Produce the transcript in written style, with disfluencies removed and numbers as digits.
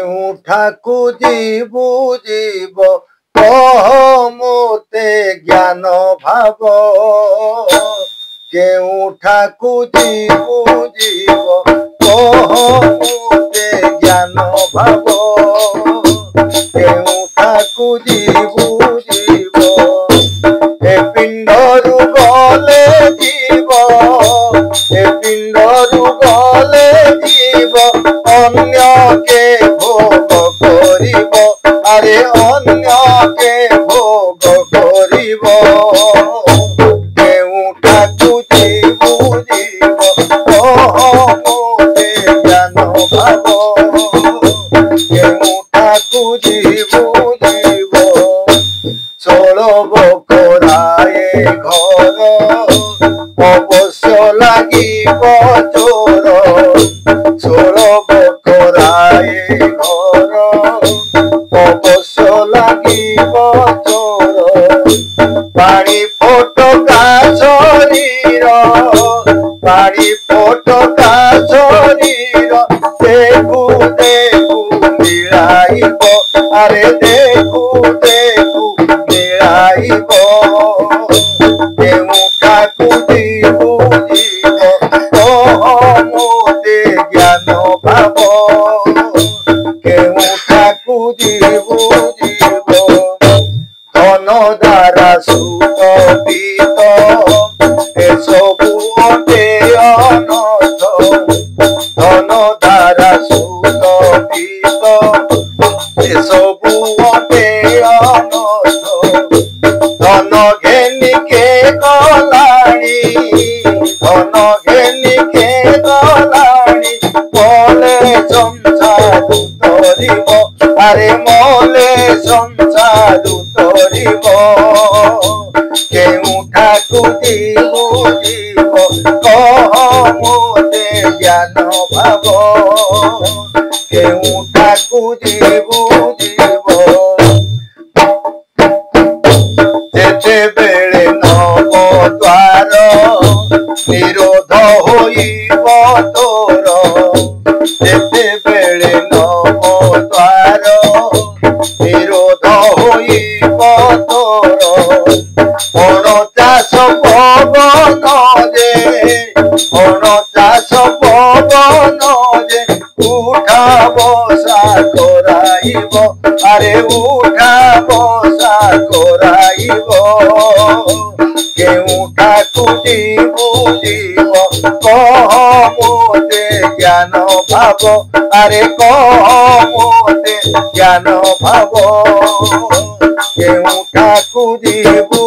କେଉଁଠାକୁ ଯିବୁ ଯିବ କହ ମୋତେ ଜ୍ଞାନ ଭାବ କେଉଁଠାକୁ ଯିବୁ ଯିବ କହ ମୋତେ ଜ୍ଞାନ ଭାବ କେଉଁଠାକୁ ଯିବୁ ଯିବ ଏ ପିଣ୍ଡରୁ ଗଲେ ଯିବ ଏ ପିଣ୍ଡରୁ ଗଲେ ଯିବ ଅନ୍ୟ କେ ଭୋଗ କରିବ আরে অন্যকে ভোগ করিব কেউঠাকু জীবু জীব কহ মোতে জ্ঞান ভাব কেউঠাকু জীবু জীব চলব করায়ে ঘর অবশ্য লাগিব চোর চলব করায়ে ঘর অবশ্য লাগিব চোর পানি ফোটকা শরীর পানি ফোটকা শরীর দেখু দেখু মিলাইব আরে দেখু দেখু মিলাইব কেউঠাকু জীবু জীব কহ মোতে জ্ঞান ভাব কেউঠাকু জীবু জীব ধন দ্বারা সুত পিত এসবু অটে অনর্থ ধন দ্বারা সুত পিত এসবু অটে অনর্থ ধন ঘেনিকে গলাণী ধন ঘেনিকে গলাণী মলে সংসারু তরিব আরে মলে সংসারু তরিব কেউঠাকু জীবু জীব কহ মোতে জ্ঞান ভাব কেউঠাকু জীবু জীব যেতেবেলে নব দ্বার নিরোধ হইব তোর যেতেবেলে নব দ্বার নিরোধ হইব তোর অনচাষ পবন যে অনচাষ পবন যে উঠা বসা করাইব আরে উঠা বসা করাইব কেউঠাকু জীবু জীব কহ মোতে জ্ঞান ভাব আরে কহ মোতে জ্ঞান ভাব কেউঠাকু জীবু